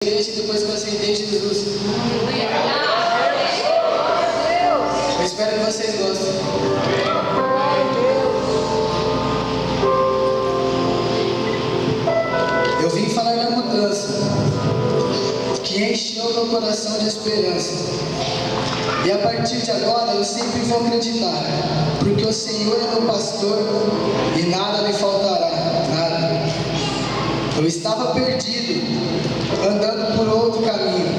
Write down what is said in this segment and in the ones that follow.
igreja depois que eu aceitei Jesus. Eu espero que vocês gostem. Eu vim falar da mudança que encheu meu coração de esperança. E a partir de agora eu sempre vou acreditar, porque o Senhor é meu pastor e nada me faltará, nada. Eu estava perdido, andando por outro caminho.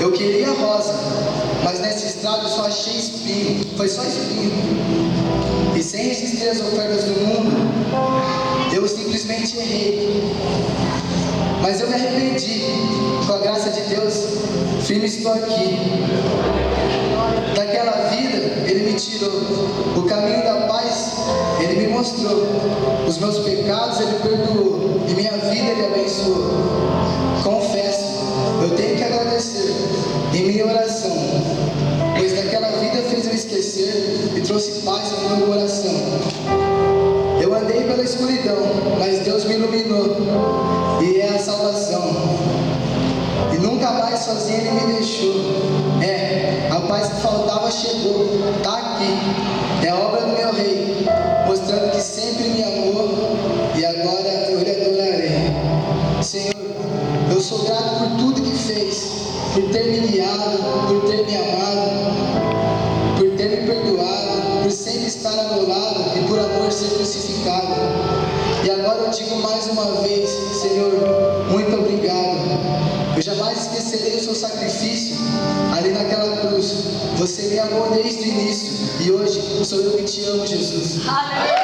Eu queria rosa, mas nessa estrada eu só achei espinho, foi só espinho. E sem resistir às ofertas do mundo, eu simplesmente errei. Mas eu me arrependi, com a graça de Deus, firme estou aqui. Daquela vida, Ele me tirou, o caminho da paz, Ele me mostrou, os meus pecados Ele perdoou, e minha vida Ele abençoou. Confesso, eu tenho que agradecer em minha oração, pois daquela vida fez eu esquecer e trouxe paz no meu coração. Eu andei pela escuridão, mas Deus me iluminou, e é a salvação. E nunca mais sozinho Ele me deixou. A paz que faltava chegou, está aqui. É obra do meu Rei, mostrando que sempre me amou, e agora eu lhe adorarei. Senhor, eu sou grato por tudo que fez, por ter me guiado, por ter me amado, por ter me perdoado, por sempre estar ao meu lado e por amor ser crucificado. E agora eu digo mais uma vez, Senhor, muito obrigado. Eu jamais esquecerei o seu sacrifício ali naquela cruz. Você me amou desde o início e hoje sou eu que te amo, Jesus. Aleluia.